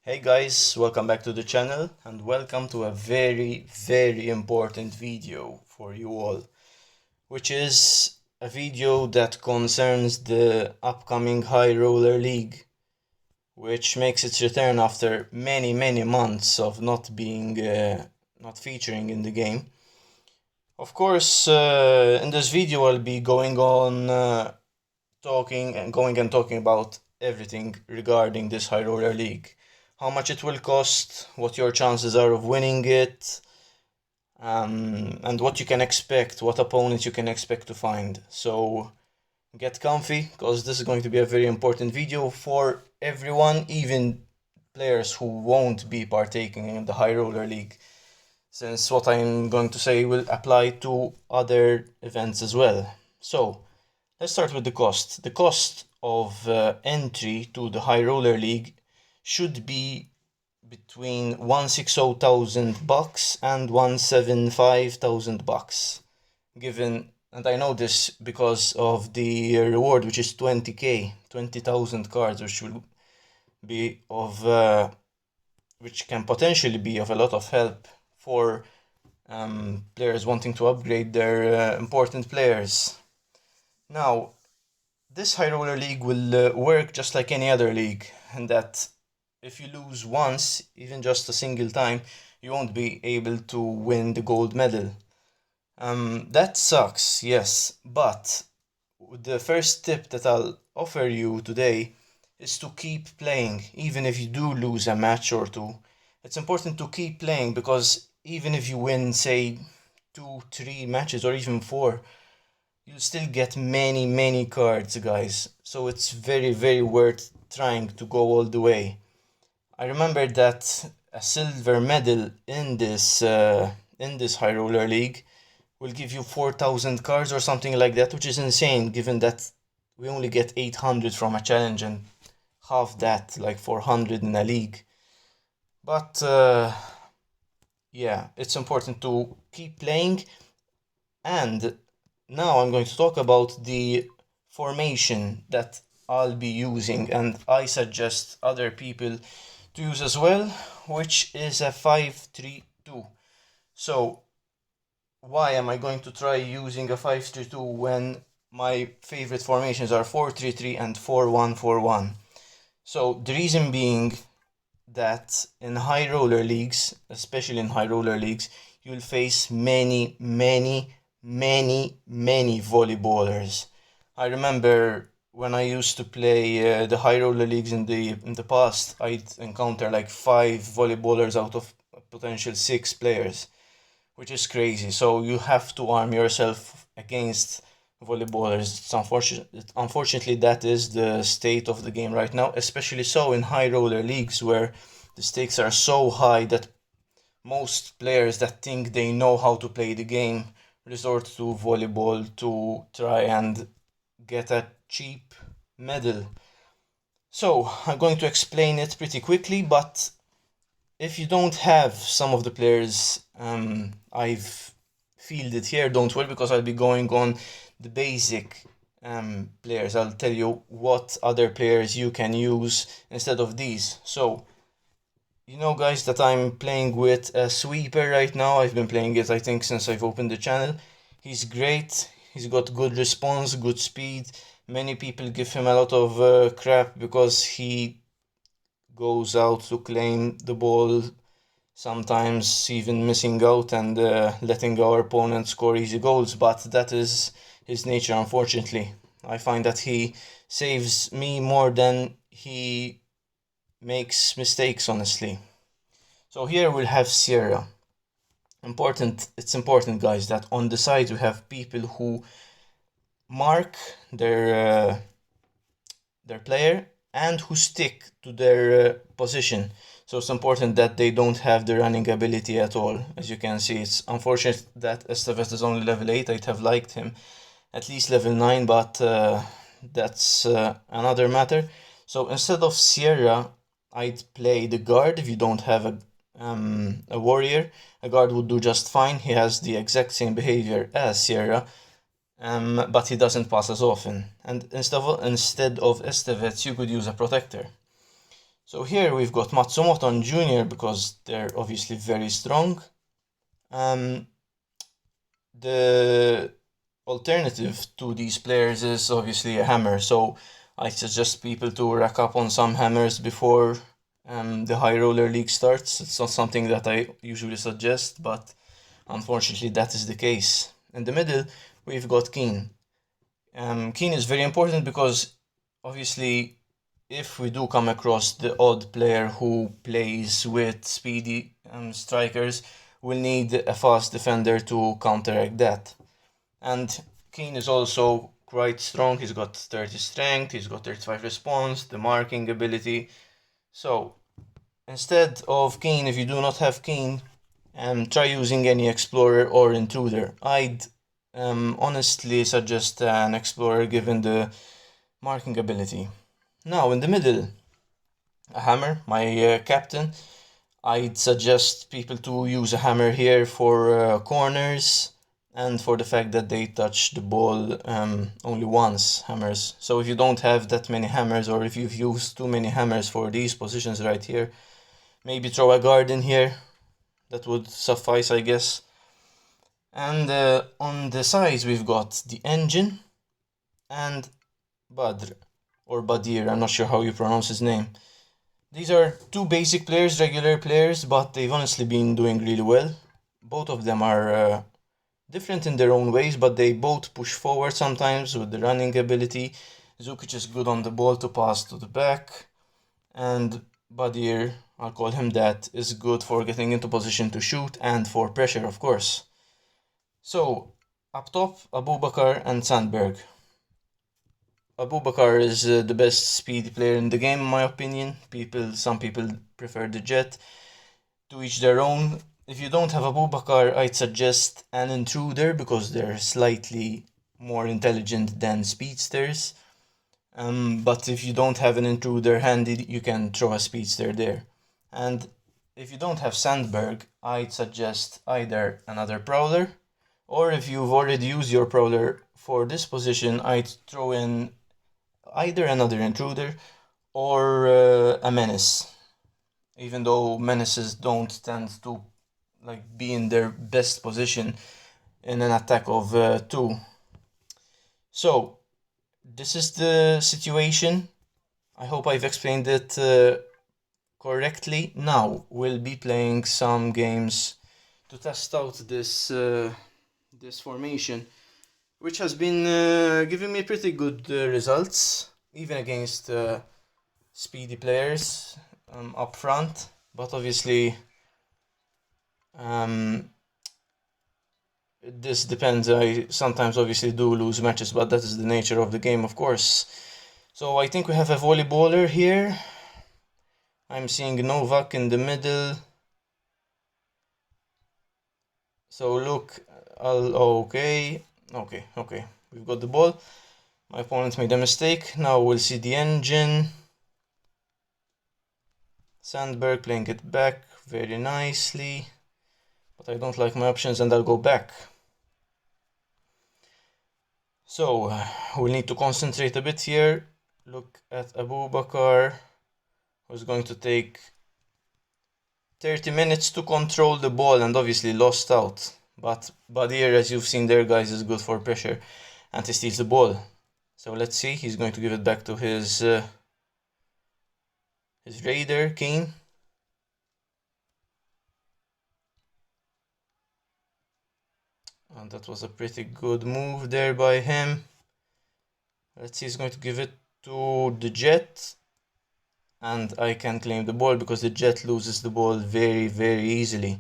Hey guys, welcome back to the channel and welcome to a very important video for you all, which is a video that concerns the upcoming High Roller League, which makes its return after many months of not featuring in the game. Of course, in this video I'll be going and talking about everything regarding this High Roller League. How much it will cost, what your chances are of winning it, and what you can expect, what opponents you can expect to find. So get comfy, because this is going to be a very important video for everyone, even players who won't be partaking in the High Roller League, since what I'm going to say will apply to other events as well. So let's start with the cost. The cost of entry to the High Roller League should be between $160,000 and $175,000, given, and I know this because of the reward, which is 20k, 20,000 cards, which will be of which can potentially be of a lot of help for players wanting to upgrade their important players. Now, this High Roller League will work just like any other league, and that if you lose once, even just a single time, you won't be able to win the gold medal. That sucks, yes, but the first tip that I'll offer you today is to keep playing, even if you do lose a match or two. It's important to keep playing because even if you win, say, 2, 3 matches or even 4, you'll still get many cards, guys. So it's very worth trying to go all the way. I remember that a silver medal in this High Roller League will give you 4,000 cards or something like that, which is insane given that we only get 800 from a challenge and half that, like 400 in a league. But yeah, it's important to keep playing. And now I'm going to talk about the formation that I'll be using, and I suggest other people to use as well, which is a 5-3-2. So why am I going to try using a 5-3-2 when my favorite formations are 4-3-3 and 4-1-4-1? So the reason being that in high roller leagues, especially in high roller leagues, you'll face many volleyballers. I remember when I used to play the high roller leagues in the past, I'd encounter like 5 volleyballers out of potential 6 players, which is crazy. So you have to arm yourself against volleyballers. Unfortunately, that is the state of the game right now, especially so in high roller leagues where the stakes are so high that most players that think they know how to play the game resort to volleyball to try and get a cheap medal. So I'm going to explain it pretty quickly, but if you don't have some of the players I've fielded here, don't worry, because I'll be going on the basic players. I'll tell you what other players you can use instead of these. So, you know, guys, that I'm playing with a sweeper right now. I've been playing it, I think, since I've opened the channel. He's great. He's got good response, good speed. Many people give him a lot of crap because he goes out to claim the ball, sometimes even missing out and letting our opponent score easy goals, but that is his nature, unfortunately. I find that he saves me more than he makes mistakes, honestly. So here we'll have Sierra. It's important, guys, that on the side we have people who mark their player and who stick to their position. So it's important that they don't have the running ability at all. As you can see, it's unfortunate that Estevez is only level 8. I'd have liked him at least level 9, but that's another matter. So instead of Sierra, I'd play the guard. If you don't have a warrior, a guard would do just fine. He has the exact same behavior as Sierra, but he doesn't pass as often. And instead of Estevez, you could use a protector. So here we've got Matsumoto and Junior because they're obviously very strong. The alternative to these players is obviously a hammer. So I suggest people to rack up on some hammers before the High Roller League starts. It's not something that I usually suggest, but unfortunately that is the case. In the middle, we've got Keen. Keen is very important because obviously if we do come across the odd player who plays with speedy strikers, we'll need a fast defender to counteract that. And Keen is also quite strong. He's got 30 strength, he's got 35 response, the marking ability. So instead of Keen, if you do not have Keen, try using any Explorer or Intruder. I'd honestly suggest an Explorer given the marking ability. Now in the middle, a hammer, my captain. I'd suggest people to use a hammer here for corners and for the fact that they touch the ball only once, hammers. So if you don't have that many hammers, or if you've used too many hammers for these positions right here, maybe throw a guard in here. That would suffice, I guess. And on the sides we've got the engine and Badr, or Badir, I'm not sure how you pronounce his name. These are two basic players, regular players, but they've honestly been doing really well. Both of them are different in their own ways, but they both push forward sometimes with the running ability. Zukic is good on the ball to pass to the back, and Badir, I'll call him that, is good for getting into position to shoot and for pressure, of course. So, up top, Abubakar and Sandberg. Abubakar is the best speedy player in the game, in my opinion. Some people prefer the Jet. To each their own. If you don't have Abubakar, I'd suggest an Intruder because they're slightly more intelligent than speedsters. But if you don't have an Intruder handy, you can throw a speedster there. And if you don't have Sandberg, I'd suggest either another Prowler, or if you've already used your Prowler for this position, I'd throw in either another Intruder or a Menace. Even though Menaces don't tend to be in their best position in an attack of 2. So this is the situation. I hope I've explained it correctly. Now we'll be playing some games to test out this formation, which has been giving me pretty good results, even against speedy players up front. But obviously, this depends. I sometimes obviously do lose matches, but that is the nature of the game, of course. So I think we have a volleyballer here. I'm seeing Novak in the middle. So look, okay. We've got the ball. My opponent made a mistake. Now we'll see the engine. Sandberg playing it back very nicely. But I don't like my options and I'll go back. So we'll need to concentrate a bit here. Look at Abubakar, who's going to take 30 minutes to control the ball and obviously lost out. But Badir, as you've seen there, guys, is good for pressure and he steals the ball. So let's see, he's going to give it back to his raider, Keen. And that was a pretty good move there by him. Let's see, he's going to give it to the Jet. And I can claim the ball because the Jet loses the ball very, very easily.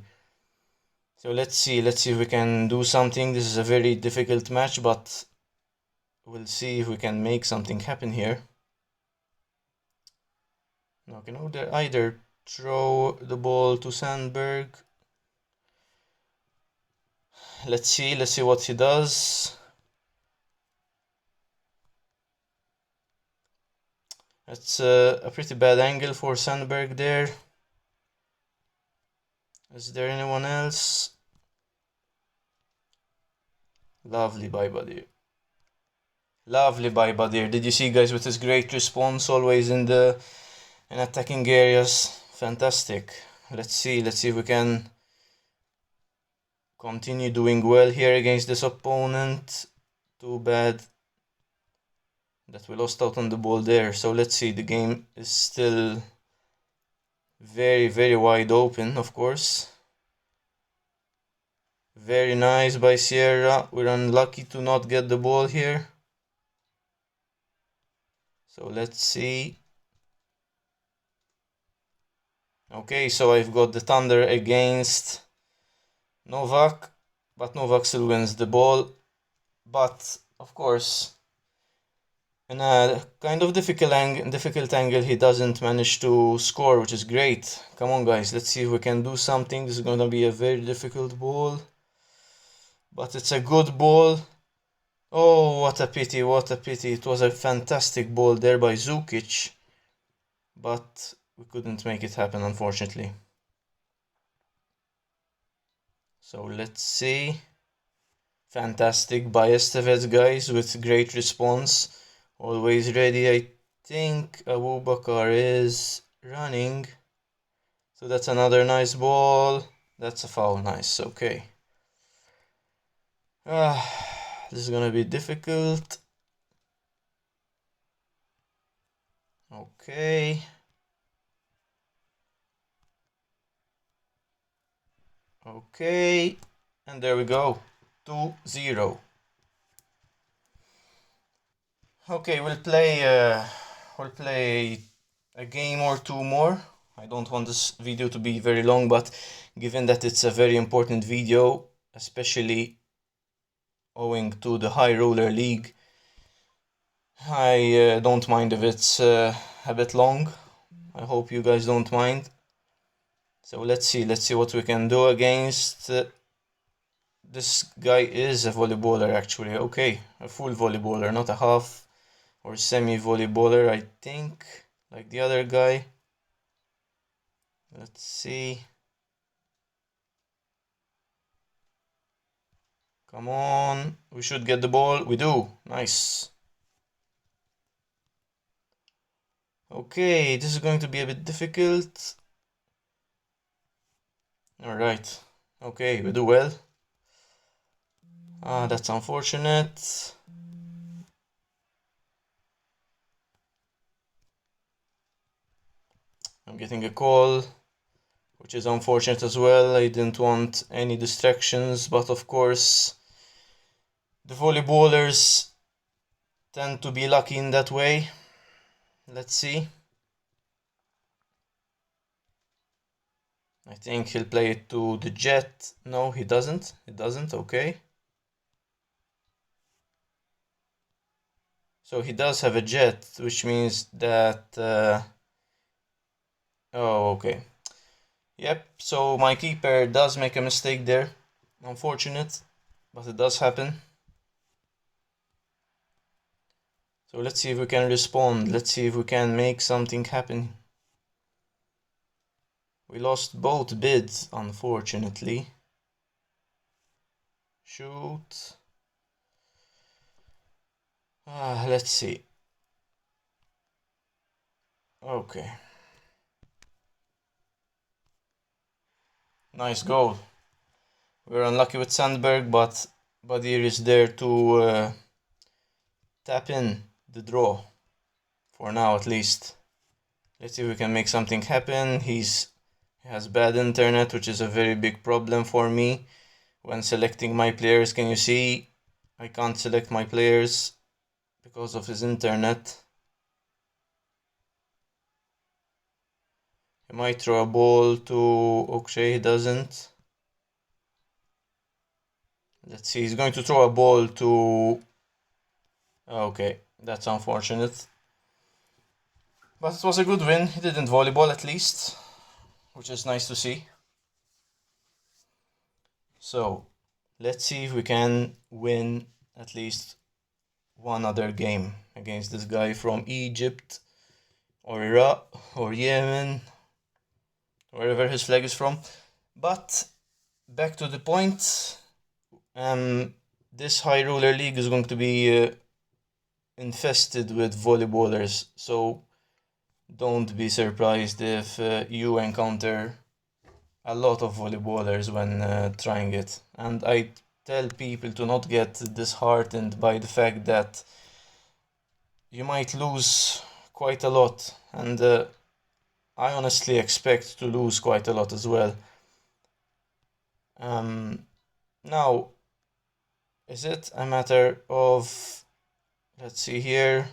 So let's see if we can do something. This is a very difficult match, but we'll see if we can make something happen here. Now can either throw the ball to Sandberg. Let's see what he does. That's a pretty bad angle for Sandberg there. Is there anyone else? Lovely by Badir. Lovely by Badir. Did you see, guys, with his great response always in the in attacking areas. Fantastic. Let's see if we can continue doing well here against this opponent. Too bad that we lost out on the ball there. So let's see, the game is still very, very wide open, of course. Very nice by Sierra. We're unlucky to not get the ball here. So let's see. Okay, so I've got the Thunder against Novak, but Novak still wins the ball. But of course, in a kind of difficult angle, he doesn't manage to score, which is great. Come on, guys, let's see if we can do something. This is gonna be a very difficult ball, but it's a good ball. Oh, what a pity, what a pity. It was a fantastic ball there by Zukic, but we couldn't make it happen, unfortunately. So let's see. Fantastic by Estevez, guys, with great response. Always ready. I think Abubakar is running. So that's another nice ball. That's a foul. Nice. Okay. This is gonna be difficult. Okay. Okay. And there we go. 2-0. Okay, we'll play a game or two more. I don't want this video to be very long, but given that it's a very important video, especially owing to the High Roller League, I don't mind if it's a bit long. I hope you guys don't mind. So let's see what we can do against this guy. Is a volleyballer actually. Okay, a full volleyballer, not a half or semi-volleyballer, I think, like the other guy. Let's see. Come on, we should get the ball. We do. Nice. Okay, this is going to be a bit difficult. Alright. Okay, we do well. That's unfortunate. I'm getting a call, which is unfortunate as well. I didn't want any distractions, but of course, the volleyballers tend to be lucky in that way. Let's see. I think he'll play it to the jet. No, he doesn't. He doesn't. Okay. So he does have a jet, which means that... oh, okay. Yep, so my keeper does make a mistake there. Unfortunate, but it does happen. So let's see if we can respond. Let's see if we can make something happen. We lost both bids, unfortunately. Shoot. Let's see. Okay. Nice goal. We're unlucky with Sandberg, but Badir is there to tap in the draw. For now, at least. Let's see if we can make something happen. He has bad internet, which is a very big problem for me when selecting my players. Can you see? I can't select my players because of his internet. He might throw a ball to Okshay, he doesn't. Let's see, he's going to throw a ball to... okay, that's unfortunate. But it was a good win. He didn't volleyball at least, which is nice to see. So, let's see if we can win at least one other game against this guy from Egypt or Iraq or Yemen, wherever his flag is from. But back to the point, this High Roller League is going to be infested with volleyballers. So don't be surprised if you encounter a lot of volleyballers when trying it. And I tell people to not get disheartened by the fact that you might lose quite a lot, and I honestly expect to lose quite a lot as well. Now, is it a matter of, let's see here,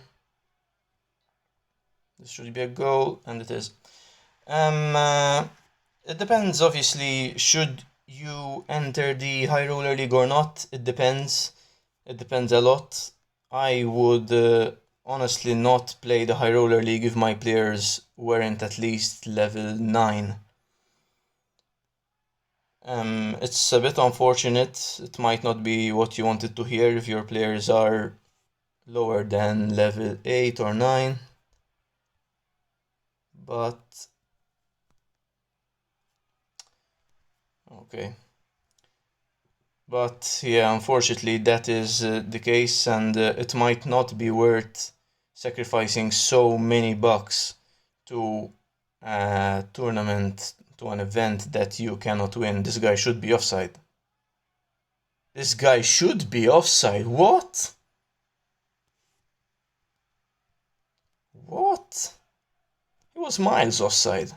this should be a goal, and it is. It depends, obviously, should you enter the High Roller League or not? It depends. It depends a lot. I would honestly not play the High Roller League if my players weren't at least level 9. It's a bit unfortunate. It might not be what you wanted to hear if your players are lower than level 8 or 9. But okay. But yeah, unfortunately, that is the case, and it might not be worth sacrificing so many bucks to a tournament, to an event that you cannot win. This guy should be offside. This guy should be offside. What? What? He was miles offside.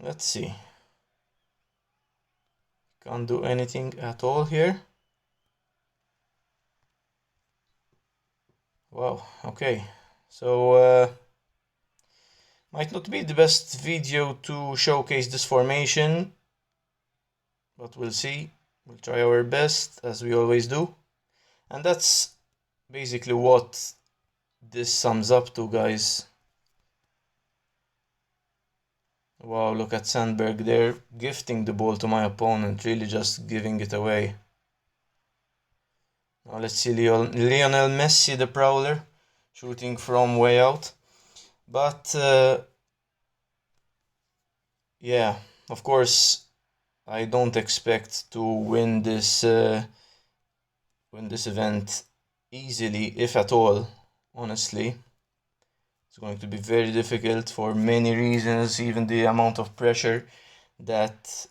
Let's see. Can't do anything at all here. Wow, okay. So, might not be the best video to showcase this formation, but we'll see. We'll try our best, as we always do. And that's basically what this sums up to, guys. Wow, look at Sandberg there, gifting the ball to my opponent, really just giving it away. Now let's see Lionel Messi, the Prowler, shooting from way out. But yeah, of course, I don't expect to win this event easily, if at all. Honestly, it's going to be very difficult for many reasons. Even the amount of pressure that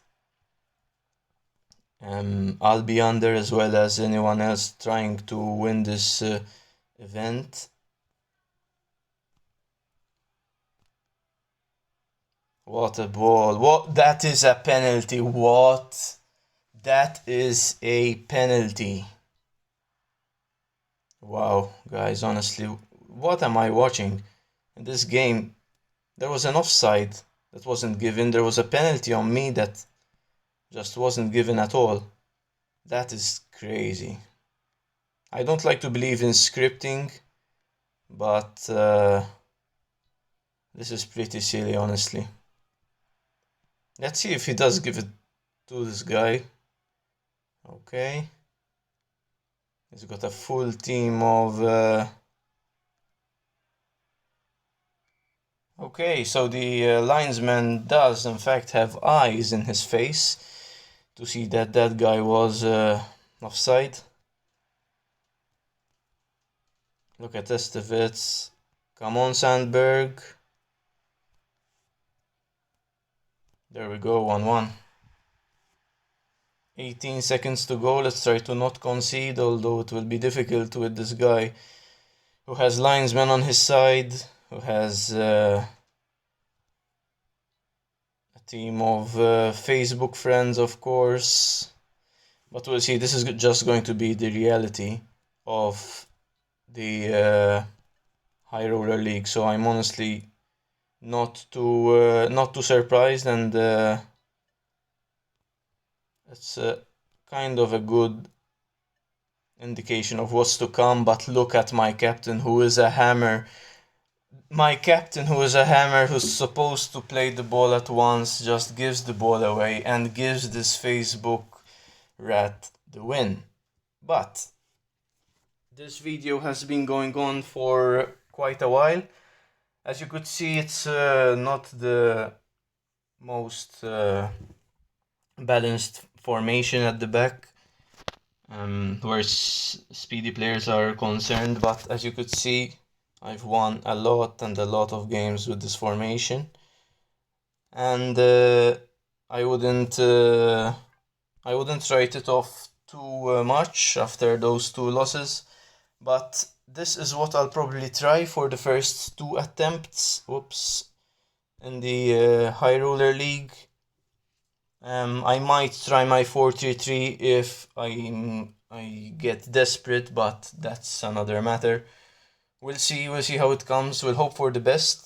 I'll be under, as well as anyone else trying to win this event. What a ball. What? That is a penalty. What? That is a penalty. Wow, guys, honestly, what am I watching? In this game, there was an offside that wasn't given. There was a penalty on me that just wasn't given at all. That is crazy. I don't like to believe in scripting, but this is pretty silly, honestly. Let's see if he does give it to this guy. Okay. He's got a full team of... Okay, so the linesman does in fact have eyes in his face to see that that guy was offside. Look at Estevez. Come on, Sandberg. There we go, 1-1. 18 seconds to go. Let's try to not concede, although it will be difficult with this guy who has linesmen on his side, who has a team of Facebook friends, of course. But we'll see. This is just going to be the reality of the High Roller League. So I'm honestly not too surprised, and it's kind of a good indication of what's to come. But look at my captain, who is a hammer. My captain, who is a hammer, who's supposed to play the ball at once, just gives the ball away and gives this Facebook rat the win. But this video has been going on for quite a while. As you could see, it's not the most balanced formation at the back, where speedy players are concerned, but as you could see, I've won a lot and a lot of games with this formation, and I wouldn't I wouldn't write it off too much after those two losses, but this is what I'll probably try for the first two attempts. Whoops. In the High Roller League. I might try my 4-3-3 if I get desperate, but that's another matter. We'll see. We'll see how it comes. We'll hope for the best.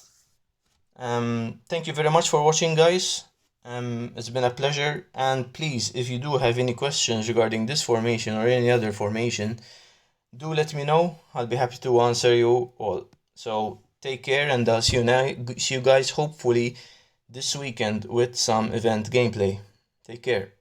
Thank you very much for watching, guys. It's been a pleasure. And please, if you do have any questions regarding this formation or any other formation, do let me know. I'll be happy to answer you all. So take care, and I'll see you guys hopefully this weekend with some event gameplay. Take care.